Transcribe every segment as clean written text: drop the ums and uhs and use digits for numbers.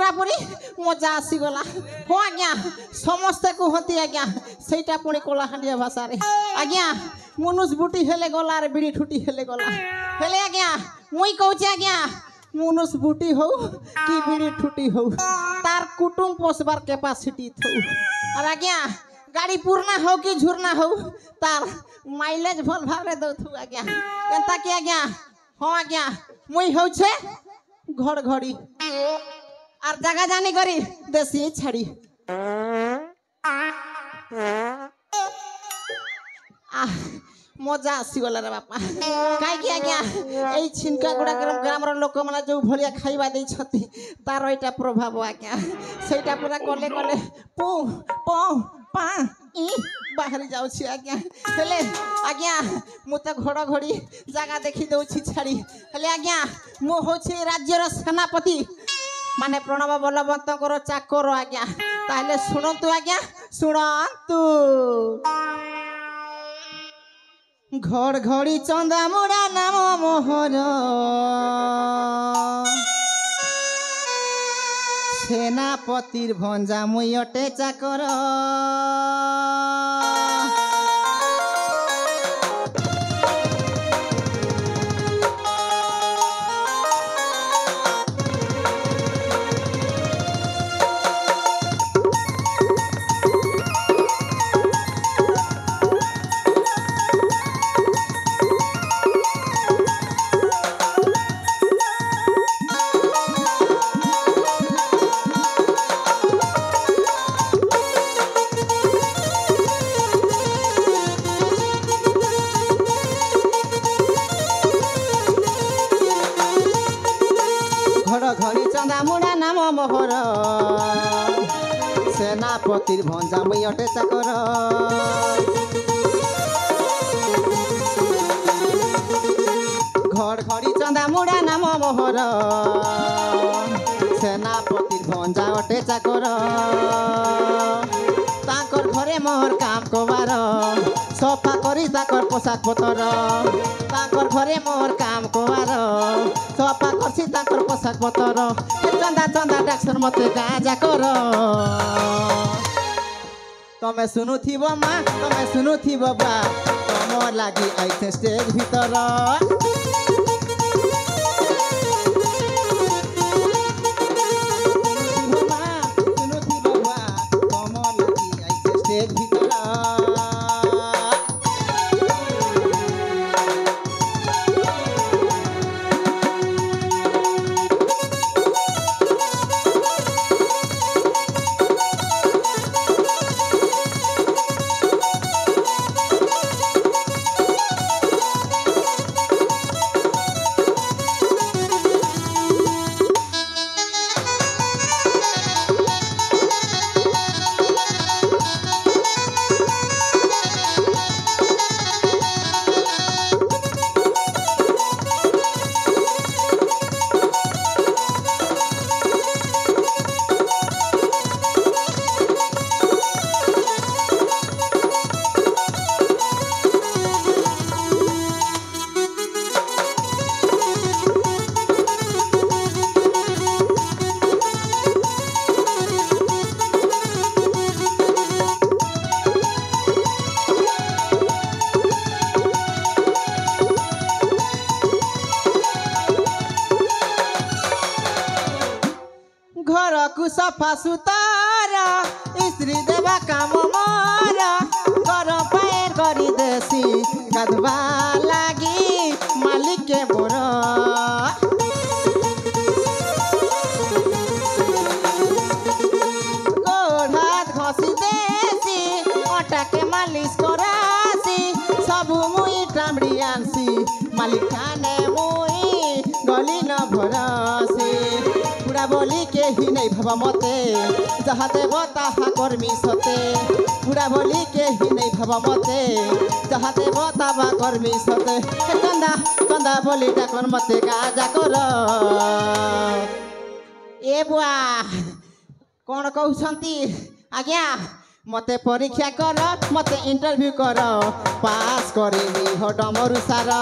पूरापूरी मजा आसीगला हाँ आज्ञा समस्ते कहती आज्ञा सेटा पुणी कलाहांडिया भाषा रे आज्ञा मनुष बुटी हेले गला रे बिड़ी ठुटी हेले गला हेले आज्ञा मुई कहूचे आज्ञा मनुष बुटी हो कि बिड़ी ठुटी हो तार कुटुंब पोसबार कैपेसिटी थो और आज्ञा गाड़ी पूर्णा हो कि झुरना हो तार माइलेज भल भाव दो थू आज्ञा केनता कि आज्ञा हाँ आज्ञा मुई होछे घर घड़ी और जगह जानी करी देसी छाड़ी मजा आसीगला रे बापा कहीं आज्ञा यही छिनका गुड़ा ग्राम लोक मैंने जो भाया खाइबा देछती तार एटा प्रभाव आज्ञा सेटा पूरा कले कले पू प पा ई बाहरी जाउछि आज्ञा हेले आज्ञा मु तो घड़घड़ी जगह देखी दउछि छाड़ी हेले आज्ञा मु होछि राज्यर सेनापति माने प्रणव बलवंतर चाकर आज्ञा ताहले सुनतु आज्ञा सुनतु घर घड़ी चंदा मुड़ा नाम मोहर सेनापतिर भंजा मुई अटे चाकर घड़ी चंदा मुड़ा नाम मोहर सेनापतिर भंजा मुई अटे चाकर घर घड़ी चंदा मुड़ा नाम मोहर सेनापतिर भंजा अटे चाकर ताकर घरे मोहर काम कबार सफा करी ताकर पोशाक पतर ताकर घरे मोहर काम कबार सफा करसी ताकर पोशाक पतर चंदा चंदा डाक्टर मते गाजा कर तमे सुनुथिबो माँ तमे सुनुथिबो बा तमर लागी आइसे स्टेज भीतर सफा सुतारा स्त्री देवा काम मारा गरम पैर करी देसी गधवा लागी मालिक के मोर गोड़ हाथ घसी देसी अटा के मालिश करासी सबू मुई टामड़ी आनसी मालिक खाने मुई गली न भरसी पूरा बोली के ही नहीं भव मते जहाँ देव ताहा कर्मी सते पूरा बोली के ही नहीं भव मते जहाँ देव ताहा कर्मी सते चंदा चंदा बोली डाकर मते गाजा कर ए बुआ कौन कहउछंती आज्ञा मते परीक्षा कर मते इंटरव्यू कर पास करेबी हो डमरू सारा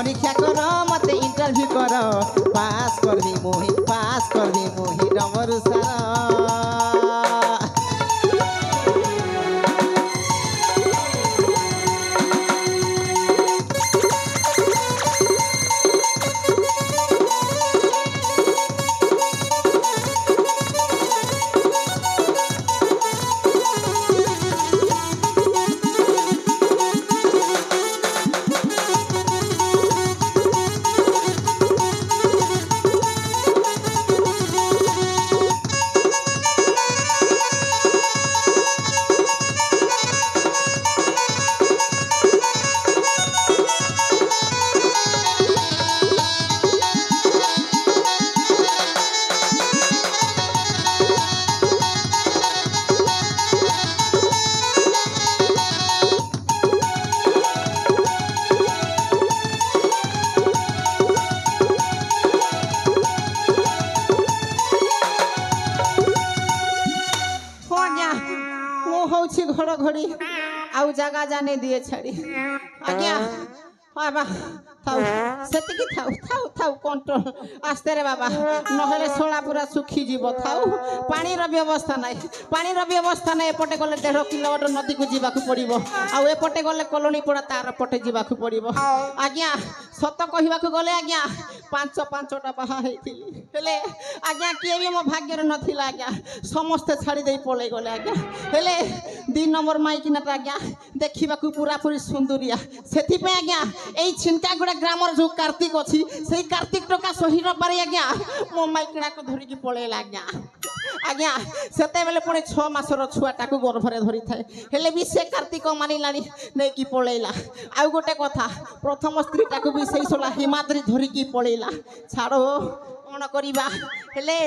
परीक्षा कर मते इंटरव्यू कर पास कर दे मोहि डमरू सारा घड़ी आउ जगह जाने दिए छाड़ी आज्ञा बाबा थाउ सेतिकी थाउ थाउ थाउ कंट्रोल आस्ते रे बाबा नहले सोला पूरा सुखी जीव थाउ पानी रो व्यवस्था नै एपटे गले 1.5 किलोमीटर नदी को जीवा को पड़िबो आ एपटे गले कॉलोनी पड़ा तार पटे जीवा को पड़िबो आज्ञा सत कहिबा को गले आज्ञा 5-5टा बाहा हेतिली हेले आज्ञा किए भी मो भाग्य रे नथिला आज्ञा समस्त छाड़ी देई पळे गले आज्ञा हेले 2 नंबर माइकिनाटा आज्ञा देखिबा को पूरा पूरी सुंदरिया सेथि पे आज्ञा एई छिनकागुड़ा ग्रामर जो कार्तिक अछि सेई कार्तिक टका सही रबारे आज्ञा मो माइकिना को धरि की पळेला आज्ञा आज्ञा सेते बेले पुणी 6 मासर छुआटा को गर्भरे धरि थाए हेले भी से कार्तिक मानिलानी नै की पळेला आ गोटे कथा प्रथम स्त्रीटा को भी सेई सोला हिमाद्री धरि की पळेला छाड़ो कौन करिबा हेले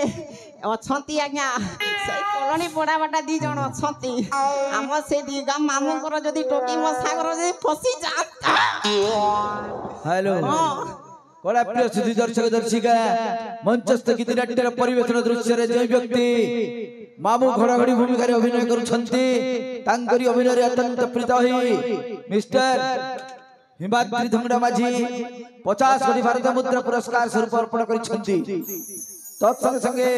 अछंती आज्ञा से कॉलोनी पड़ा बाटा 2 जण अछंती हम से दी गाम मामू कर जदी टोकी म सागर जे फसी जाता हेलो कला प्रिय सुधी दर्शक दर्शिका मंचस्थ गीत नाट्यर परिवेशन दृश्य रे जे व्यक्ति मामू घड़ाघड़ी भूमिका रे अभिनय करूछंती तांकरी अभिनय रे अत्यंत प्रीत होई मिस्टर हिमाद्री धुंगड़ा माझी 50 कोटी भारत मुद्रा पुरस्कार स्वरूप अर्पण करिछंती तत्संगे संगे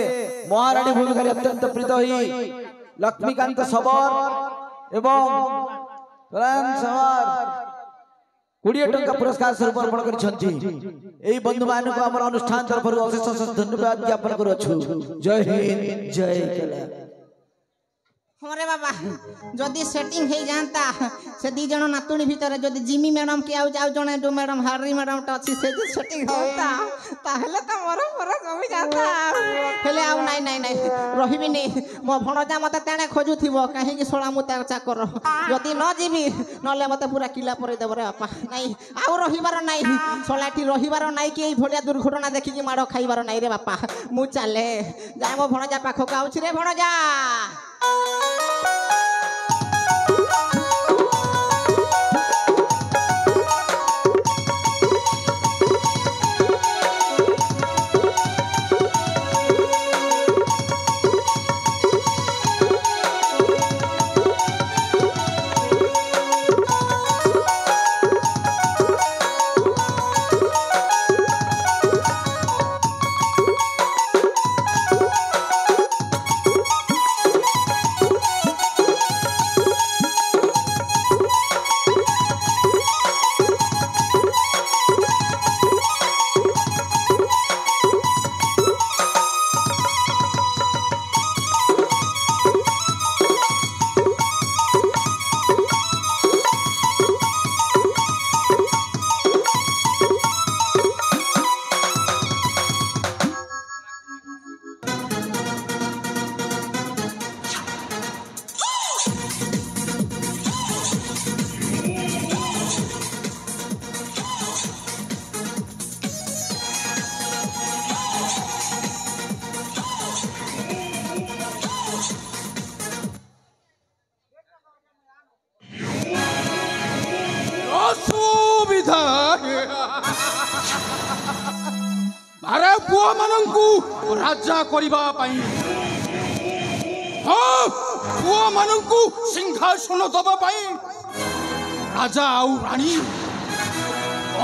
महारानी भूमिका रे अत्यंत प्रीत होई लक्ष्मीकांत सबर एवं राम सवर 20 टंका पुरस्कार स्वरूप अर्पण करिछंती एई बंधु मान को हमर अनुष्ठान तरफ अशेष अशेष धन्यवाद ज्ञापन करूछु जय हिंद जय केला हमरे बाबा जदी सेटिंग हे जानता से 2 जण नातुणी भीतर जदी जिमी मैडम के आउ जाउ जणे दो मैडम हारी मैडम ट अछि से सेटिंग होता ताहले त मोर जमी जाता हेले आउ नाही रहिबी नै मो भणजा मते तेणे खोजुथिबो काहे कि सोळा मुता चाकर जदी न जीबी नले मते पूरा किला परे देबरे बापा नाही आउ रहिबार नाही सोलाटी रहिबार नाही कि एई भलिया दुर्घटना देखि कि माडो खाइबार नाही रे बापा मु चाले जाय मो भणजा पाखो का आउछि रे भणजा मारे पुआ मानंकु राजा करिबा पई हां पुआ मानंकु सिंहासन दबा पई राजा आउ रानी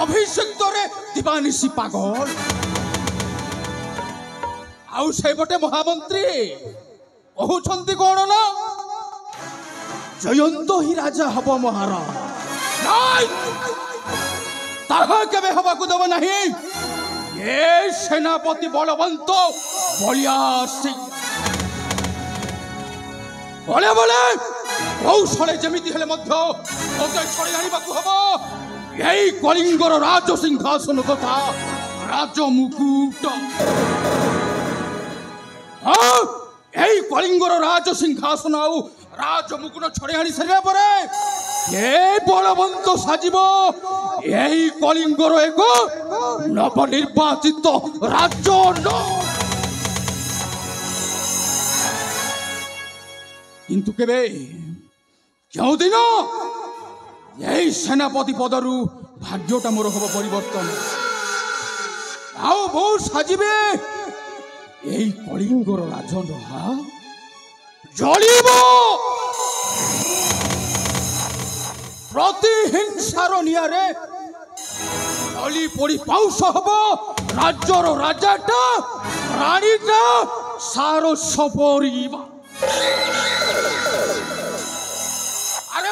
ଅଭିଷେକ୍ତରେ ଦିବାନିଶି ପାଗଳ ଆଉ ସେପଟେ ମହାମନ୍ତ୍ରୀ କହୁଛନ୍ତି କଣ ନା ଜୟନ୍ତ ହିଁ ରାଜା ହବ ମହାରାଜ ନାଇଁ ତାହା କେବେ ହବାକୁ ଦେବ ନାହିଁ ଏ ସେନାପତି ବଳବନ୍ତ ବଳିଆ ସିଂ ବଳେ ବଳେ କୌଶଳେ ଯେମିତି ହେଲେ ମଧ୍ୟ ମୋତେ ଛଡ଼େଇ ଆଣିବାକୁ ହବ এই কলিঙ্গর রাজ সিংহাসন তথা রাজমুকুট এই কলিঙ্গর রাজ সিংহাসন আউ রাজমুকুট ছড়ে আনি সারিবা পরে এই বলবন্ত সাজিব এই কলিঙ্গর এক নবনির্বাচিত রাজ্য কিন্তু কেবে কেউ দিন এই সেনাপতি পদরু ভাগ্যটা মোর হব পরিবর্তন আও বউ সাজিবে এই কলিঙ্গর রাজন জ্বলিব প্রতিহিংসার নিয়ারে জলি পড়ি পাউস হব রাজ্যর রাজাটা রানীটা সার সপরিবা আরে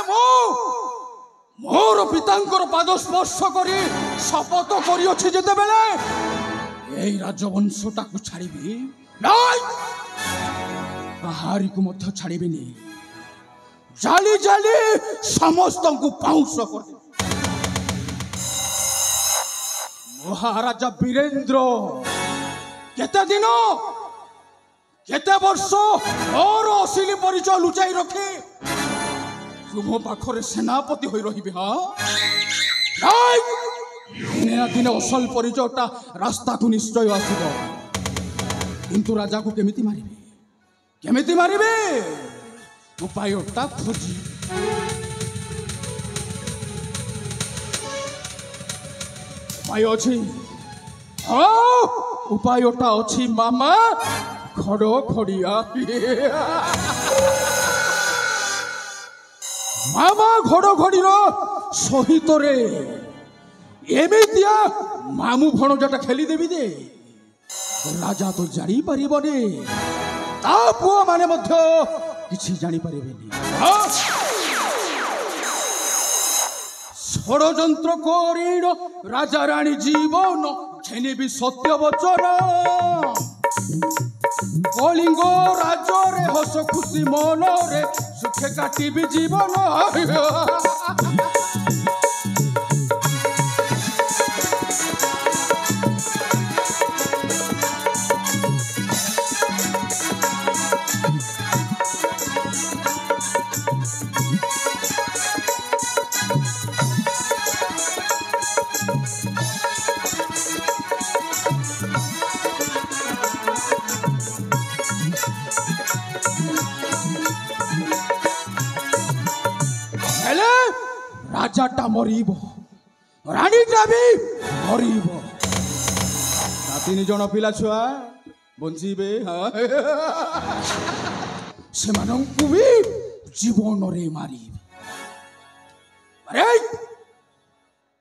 মোর পিতাঙ্কর পাদ স্পর্শ করি শপথ করিଅছি যেতেবেলে এই রাজবংশটাকে ছাড়িবি নাই কাহারিকু মধ্য ছাড়িবিনি জালি জালি সমস্তଙ୍କୁ পাউঁশ করে মহারাজা বীরেন্দ্র কেতে দিন কেতে বর্ষ মোর অশিলি পরিচয় লুচাই রখে তুম পাখরে সেনাপতি হয়ে রহিবে হ্যাঁ দিনে না দিনে অসল পরিচয়টা রাস্তাକୁ নিশ্চয় আসিব কিন্তু রাজাকে কেমিতি মারিবে উপায়টা খোঁজি উপায় ଅଛି উপায়টা ଅଛି মামা খড় খড়িয়া মামা ঘড় ঘড়ির সহিতরে এমিতিয়া মামু ভଣଜାটা খেলিদেবি দে রাজা তো জানিপারিবনি তা পুଅ মানে ମଧ୍ୟ କିଛି ଜାଣିପାରିବେନି ষড়যন্ত্র করিল রাজা রানী জীবন ঘেনিবি সত্য বচন কলিঙ্গ রাজরে হস খুশি মনরে সুখে কাটিবি জীবন রাজাটা মরিব রানীটা বি মরিব তিন জন পিলা ছুয়া বঞ্চিবে সেମାନଙ୍କୁ ବି ଜୀବନରେ ମାରିବେ ଆରେ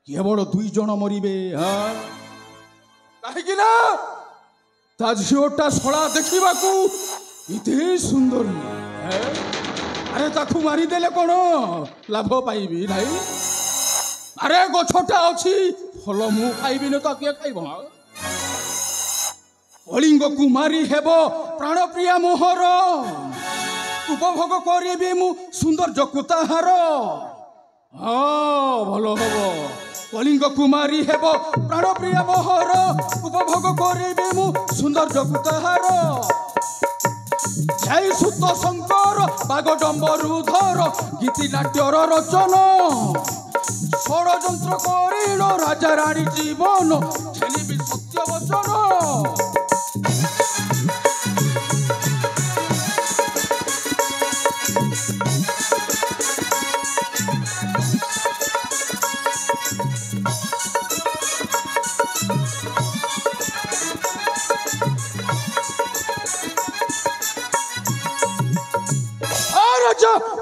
କେବଳ 2 ଜଣ ମରିବେ କାହିଁକି ନା ତା ଝିଅଟା ଶଳା ଦେଖିବାକୁ ଏତେ ସୁନ୍ଦରୀ আরে তাকু মারিদেলে কোন লাভ পাইবি নাই আরে গছটা অছি ফল মু খাইবি না তো কে খাইব কলিঙ্গকু মারি হেব প্রাণপ্রিয়া মোহর উপভোগ করিবি মু সৌন্দর্যকু তাহার ভাল হব কলিঙ্গকু মারি হেব প্রাণপ্রিয়া মোহর উপভোগ করিবি মু সৌন্দর্যকু তাহার জয় সুত শঙ্কর বাগডম্বরুধর গীতি নাট্যর রচন ষড়যন্ত্র করিল রাজা রানী জীবন খেলিবি সত্য বচন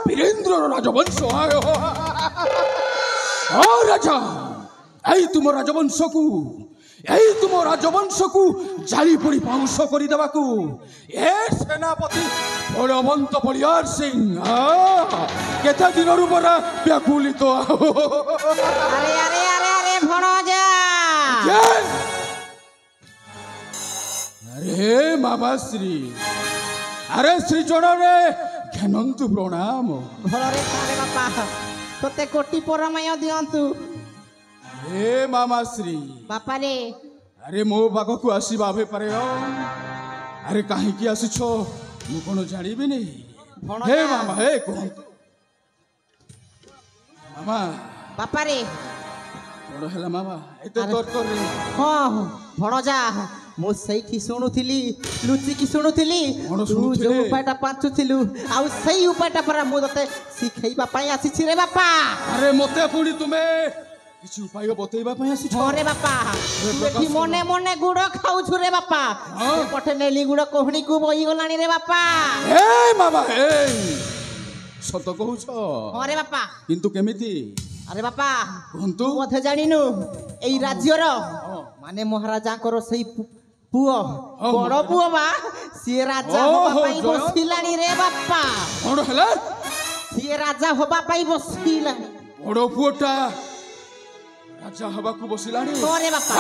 বীরেন্দ্র রাজবংশ রাজা এই তুম রাজবংশকু জালি পড়ি পাউঁশ করে দেবাকু এ সেনাপতি বলবন্ত বলিয়ার সিং কেতে দিনরু পরা ব্যাকুলিত আরে আরে আরে আরে ভণজা আরে মামাশ্রী আরে শ্রীচরণে ঘেনন্তু প্রণাম ଭଲରେ ଥାରେ ବାପା ତୋତେ କୋଟି ପରମାୟ ଦିଅନ୍ତୁ হে মামাশ্রী ବାପାରେ আরে মো পাখকু আসিবা পারে আরে কাহিকি আসিছ মু কোন জানিবিনি ভণজা হে মামা হে কুহন্তু মামা ବାପାରେ বড় হেলা মামা এতে তরতরে ହଁ ଭଣଜା ମୁଁ ସେଇଠି ଶୁଣୁଥିଲି ଲୁଚିକି ଶୁଣୁଥିଲି କଣ ତୁ ଶୁଣୁଥିଲେ? ଯୋଉ ଉପାୟଟା ପାଞ୍ଚୁଥିଲୁ ଆଉ ସେଇ ଉପାୟଟା ପରା ମୁଁ ତତେ ଶିଖେଇବା ପାଇଁ ଆସିଛି ରେ ବାପା আরে মতে পুଣି তুমে কিছু উপায় বতেଇବା ପାଇଁ ଆସିଛ ହଁ ରେ ବାପା ତୁ ଏଠି ମନେ ମନେ ଗୁଡ଼ ଖାଉଛୁ ରେ ବାପା ହଁ। ସେପଟେ ନେଲି ଗୁଡ଼ କୋହଣିକୁ ବହିଗଲାଣି ରେ ବାପା হে মামা হে সত কହୁଛ ହଁ ରେ ବାପା কিন্তু কেমিতি ଆରେ ବାପା କୁହନ୍ତୁ ତୁ ବୋଧେ ଜାଣିନୁ ଏଇ ରାଜ୍ୟର ମାନେ ମହାରାଜାଙ୍କର ସେଇ ପୁଅ ବଡ ପୁଅ ବା ସିଏ ରାଜା ହବା ପାଇଁ ଜୟ। ବସିଲାଣି ରେ ବାପା କଣ ହେଲା ସିଏ ରାଜା ହବା ପାଇଁ ବସିଲାଣି বড় পুଅটা রাজা হবাকু বসিলানি ହଁ ରେ ବାପା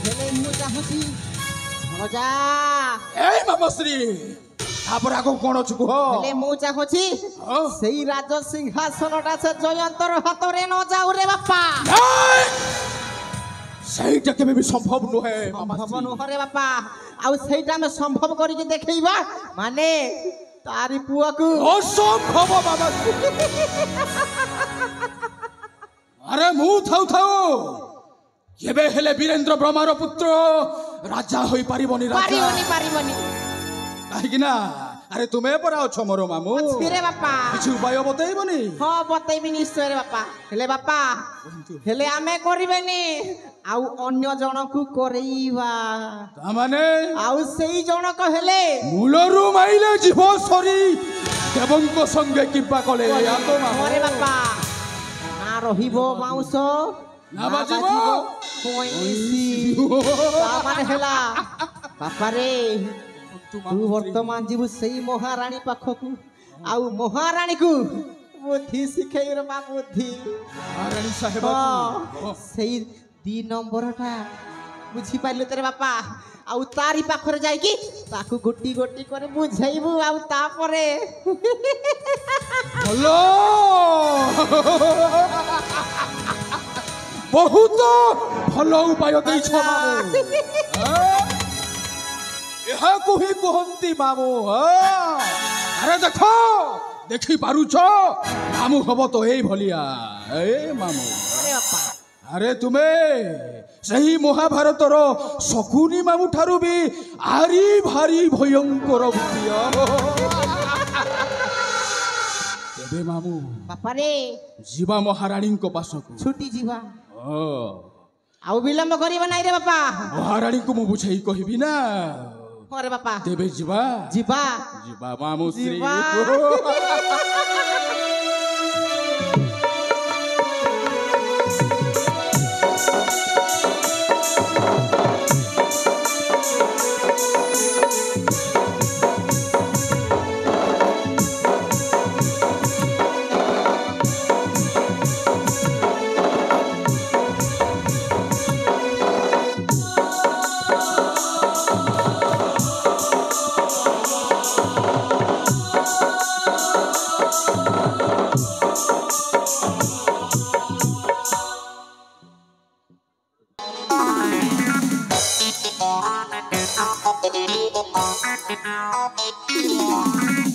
ହେଲେ ମୁଁ ଚାହୁଁଛି ଭଣଜା এই মামাশ্রী তারপর আগে কোন অଛୁ কুহ ହେଲେ ମୁଁ ଚାହୁଁଛି ହଁ। ସେଇ ରାଜ ସିଂହାସନଟା ସେ ଜୟନ୍ତର ହାତରେ ନ ଯାଉ ରେ ବାପା এই! সেইটা কেবে বি সম্ভব নহে ସମ୍ଭବ ନୁହଁ ରେ ବାପା ଆଉ ସେଇଟା ଆମେ ସମ୍ଭବ କରିକି ଦେଖେଇବା ମାନେ ତାରି ପୁଅକୁ অসম্ভব বাবা আরে মু থাউ থাউ কেবে হেলে বীরেন্দ্র ব্রহ্মার পুত্র রাজা হই পারিবনি রাজা ପାରିବନି ପାରିବନି কাহিকি না আরে তুমি পরা অছ মোর মামু ଅଛି ରେ ବାପା কিছু উপায় বতেইবনি ହଁ ବତେଇବି ନିଶ୍ଚୟ ରେ ବାପା ହେଲେ ବାପା ହେଲେ ଆମେ କରିବେନି ଆଉ ଅନ୍ୟ ଜଣକୁ କରେଇବା তামানে ଆଉ ସେଇ ଜଣକ ହେଲେ মূলরু মাইলে জীব সরি দেবঙ্ক সঙ্গে কিবা কলে আত মামু ହଁ ରେ ବାପା ନା ରହିବ ମାଉଁସ ନା ବାଜିବ କଇଁସି ତାମାନେ ହେଲା ବାପାରେ ତୁ ବର୍ତ୍ତମାନ ଯିବୁ ସେଇ ମହାରାଣୀ ପାଖକୁ ଆଉ ମହାରାଣୀକୁ ବୁଦ୍ଧି ଶିଖେଇର ମା ବୁଦ୍ଧି মহারানী সাহেব ହଁ ସେଇ 2 ନମ୍ବରଟା ବୁଝିପାରିଲୁ ତେରେ ବାପା ଆଉ ତାରି ପାଖରେ ଯାଇକି ତାକୁ ଗୋଟି ଗୋଟି করে ବୁଝେଇବୁ ଆଉ ତାପରେ হলো বহুত ভালো উপায় দেইছ মামু এহাকু হি কুহন্তি মামু আরে দেখো দেখি পারুছ মামু হব তো এই ভলিয়া মামু আরে বাপা আরে তুমি সেই মহাভারতর শকুনি মামু ঠারু বি আরি ভারি ভয়ঙ্কর ভূতিয় তেবে মামু ବାପାରେ ଯିବା ମହାରାଣୀଙ୍କ ପାଶକୁ ଛୁଟି ଯିବା ହଁ ଆଉ ବିଳମ୍ବ କରିବ ନାହିଁ ରେ ବାପା ମହାରାଣୀଙ୍କୁ ମୁଁ ବୁଝେଇ କହିବି ନା ହଁ ରେ ବାପା ତେବେ ଯିବା ଯିବା ଯିବା ମାମୁ ଶ୍ରୀ ଯିବା। Thank you.